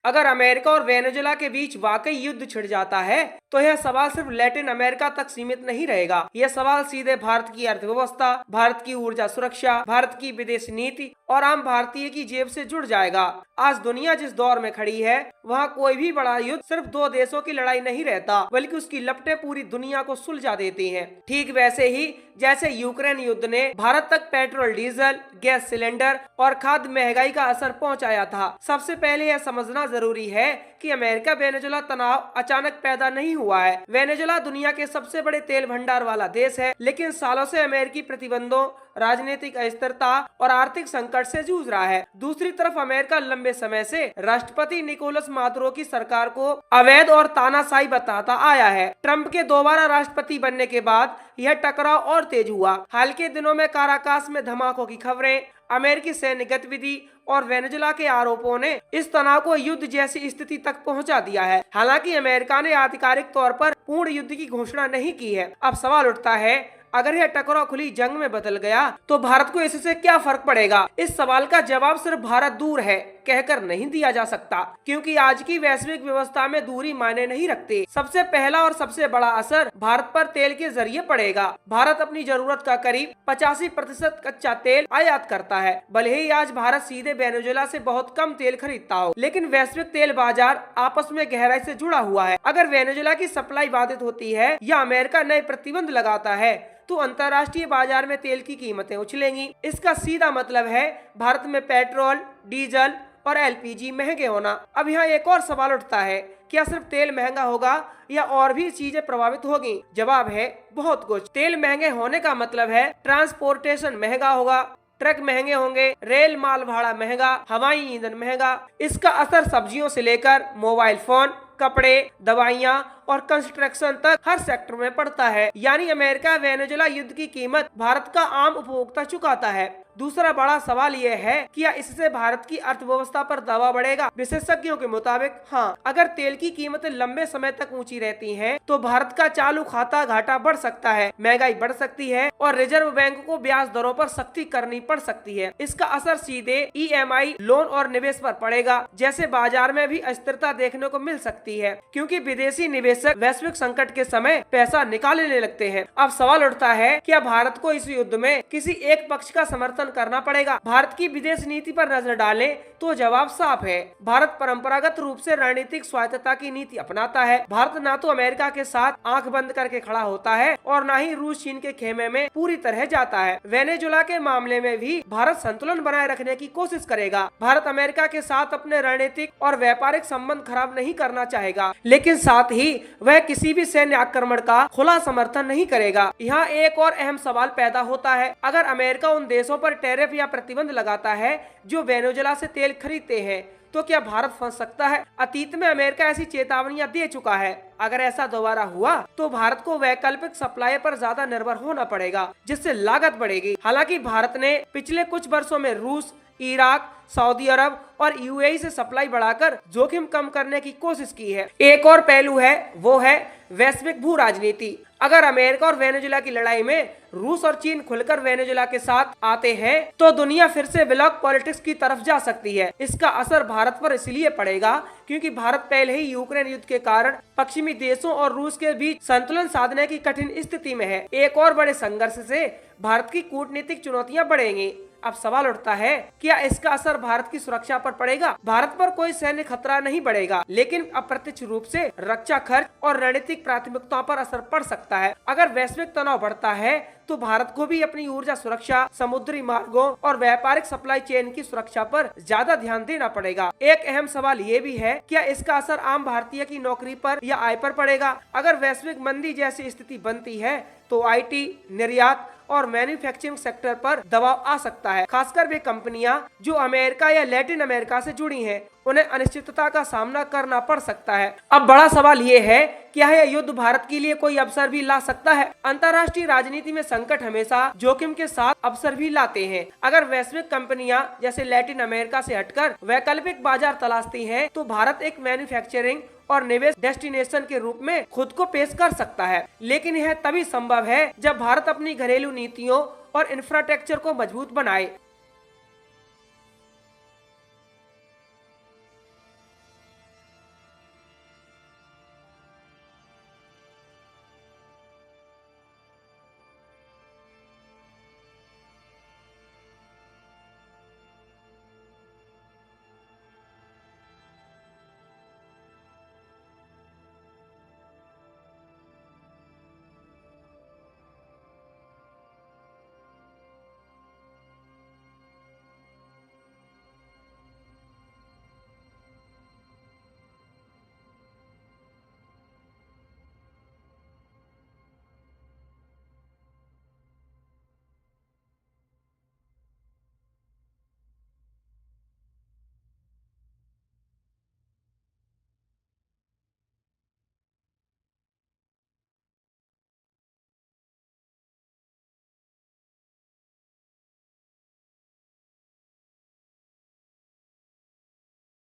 अगर अमेरिका और वेनेजुएला के बीच वाकई युद्ध छिड़ जाता है तो यह सवाल सिर्फ लैटिन अमेरिका तक सीमित नहीं रहेगा। यह सवाल सीधे भारत की अर्थव्यवस्था, भारत की ऊर्जा सुरक्षा, भारत की विदेश नीति और आम भारतीय की जेब से जुड़ जाएगा। आज दुनिया जिस दौर में खड़ी है वहाँ कोई भी बड़ा युद्ध सिर्फ दो देशों की लड़ाई नहीं रहता, बल्कि उसकी लपटें पूरी दुनिया को सुलझा देती हैं। ठीक वैसे ही जैसे यूक्रेन युद्ध ने भारत तक पेट्रोल, डीजल, गैस सिलेंडर और खाद्य महंगाई का असर पहुंचाया था। सबसे पहले यह समझना जरूरी है कि अमेरिका वेनेजुएला तनाव अचानक पैदा नहीं हुआ है। वेनेजुएला दुनिया के सबसे बड़े तेल भंडार वाला देश है, लेकिन सालों से अमेरिकी प्रतिबंधों, राजनीतिक अस्थिरता और आर्थिक संकट से जूझ रहा है। दूसरी तरफ अमेरिका लंबे समय से राष्ट्रपति निकोलस मादुरो की सरकार को अवैध और तानाशाही बताता आया है। ट्रंप के दोबारा राष्ट्रपति बनने के बाद यह टकराव और तेज हुआ। हाल के दिनों में काराकास में धमाकों की खबरें, अमेरिकी सैन्य गतिविधि और वेनेजुएला के आरोपों ने इस तनाव को युद्ध जैसी स्थिति तक पहुंचा दिया है। हालांकि अमेरिका ने आधिकारिक तौर पर पूर्ण युद्ध की घोषणा नहीं की है। अब सवाल उठता है, अगर यह टकराव खुली जंग में बदल गया तो भारत को इससे क्या फर्क पड़ेगा? इस सवाल का जवाब सिर्फ भारत दूर है कहकर नहीं दिया जा सकता, क्योंकि आज की वैश्विक व्यवस्था में दूरी मायने नहीं रखते। सबसे पहला और सबसे बड़ा असर भारत पर तेल के जरिए पड़ेगा। भारत अपनी जरूरत का करीब 85% कच्चा तेल आयात करता है। भले ही आज भारत सीधे वेनेजुएला से बहुत कम तेल खरीदता हो, लेकिन वैश्विक तेल बाजार आपस में गहराई से जुड़ा हुआ है। अगर वेनेजुएला की सप्लाई बाधित होती है या अमेरिका नए प्रतिबंध लगाता है तो अंतर्राष्ट्रीय बाजार में तेल की कीमतें उछलेंगी। इसका सीधा मतलब है भारत में पेट्रोल, डीजल और एलपीजी महंगे होना। अब यहाँ एक और सवाल उठता है, क्या सिर्फ तेल महंगा होगा या और भी चीजें प्रभावित होगी? जवाब है बहुत कुछ। तेल महंगे होने का मतलब है ट्रांसपोर्टेशन महंगा होगा, ट्रक महंगे होंगे, रेल माल भाड़ा महंगा, हवाई ईंधन महंगा। इसका असर सब्जियों से लेकर मोबाइल फोन, कपड़े, दवाइयाँ और कंस्ट्रक्शन तक हर सेक्टर में पड़ता है। यानी अमेरिका वेनेजुएला युद्ध की कीमत भारत का आम उपभोक्ता चुकाता है। दूसरा बड़ा सवाल यह है कि क्या इससे भारत की अर्थव्यवस्था पर दबाव बढ़ेगा? विशेषज्ञों के मुताबिक हाँ। अगर तेल की कीमतें लंबे समय तक ऊंची रहती हैं, तो भारत का चालू खाता घाटा बढ़ सकता है, महंगाई बढ़ सकती है और रिजर्व बैंक को ब्याज दरों पर सख्ती करनी पड़ सकती है। इसका असर सीधे ईएमआई, लोन और निवेश पर पड़ेगा। जैसे बाजार में भी अस्थिरता देखने को मिल सकती है, क्योंकि विदेशी निवेशक वैश्विक संकट के समय पैसा निकालने लगते हैं। अब सवाल उठता है, क्या भारत को इस युद्ध में किसी एक पक्ष का समर्थन करना पड़ेगा? भारत की विदेश नीति पर नजर डालें तो जवाब साफ है। भारत परंपरागत रूप से रणनीतिक स्वायत्तता की नीति अपनाता है। भारत ना तो अमेरिका के साथ आंख बंद करके खड़ा होता है और ना ही रूस चीन के खेमे में पूरी तरह जाता है। वेनेजुएला के मामले में भी भारत संतुलन बनाए रखने की कोशिश करेगा। भारत अमेरिका के साथ अपने रणनीतिक और व्यापारिक संबंध खराब नहीं करना चाहेगा, लेकिन साथ ही वह किसी भी सैन्य आक्रमण का खुला समर्थन नहीं करेगा। यहाँ एक और अहम सवाल पैदा होता है, अगर अमेरिका उन देशों पर टैरिफ या प्रतिबंध लगाता है जो वेनेजुएला से तेल खरीदते हैं, तो क्या भारत फंस सकता है? अतीत में अमेरिका ऐसी चेतावनियां दे चुका है। अगर ऐसा दोबारा हुआ तो भारत को वैकल्पिक सप्लाई पर ज्यादा निर्भर होना पड़ेगा, जिससे लागत बढ़ेगी। हालांकि भारत ने पिछले कुछ वर्षों में रूस, इराक, सऊदी अरब और यूएई से सप्लाई बढ़ाकर जोखिम कम करने की कोशिश की है। एक और पहलू है, वो है वैश्विक भू राजनीति। अगर अमेरिका और वेनेजुएला की लड़ाई में रूस और चीन खुलकर वेनेजुएला के साथ आते हैं, तो दुनिया फिर से ब्लॉक पॉलिटिक्स की तरफ जा सकती है। इसका असर भारत पर इसलिए पड़ेगा क्योंकि भारत पहले ही यूक्रेन युद्ध के कारण पश्चिमी देशों और रूस के बीच संतुलन साधने की कठिन स्थिति में है। एक और बड़े संघर्ष से भारत की कूटनीतिक चुनौतियां बढ़ेंगी। अब सवाल उठता है, क्या इसका असर भारत की सुरक्षा पर पड़ेगा? भारत पर कोई सैन्य खतरा नहीं बढ़ेगा, लेकिन अप्रत्यक्ष रूप से रक्षा खर्च और रणनीतिक प्राथमिकताओं पर असर पड़ सकता है। अगर वैश्विक तनाव बढ़ता है तो भारत को भी अपनी ऊर्जा सुरक्षा, समुद्री मार्गों और व्यापारिक सप्लाई चेन की सुरक्षा पर ज्यादा ध्यान देना पड़ेगा। एक अहम सवाल ये भी है, क्या इसका असर आम भारतीय की नौकरी पर या आय पर पड़ेगा? अगर वैश्विक मंदी जैसी स्थिति बनती है तो आईटी, निर्यात और मैन्युफैक्चरिंग सेक्टर पर दबाव आ सकता है। खासकर वे कंपनियां जो अमेरिका या लैटिन अमेरिका से जुड़ी हैं, उन्हें अनिश्चितता का सामना करना पड़ सकता है। अब बड़ा सवाल ये है, क्या यह युद्ध भारत के लिए कोई अवसर भी ला सकता है? अंतर्राष्ट्रीय राजनीति में संकट हमेशा जोखिम के साथ अवसर भी लाते हैं। अगर वैश्विक कंपनियां जैसे लैटिन अमेरिका से हटकर वैकल्पिक बाजार तलाशती हैं, तो भारत एक मैन्युफैक्चरिंग और निवेश डेस्टिनेशन के रूप में खुद को पेश कर सकता है। लेकिन यह तभी संभव है जब भारत अपनी घरेलू नीतियों और इंफ्रास्ट्रक्चर को मजबूत बनाए।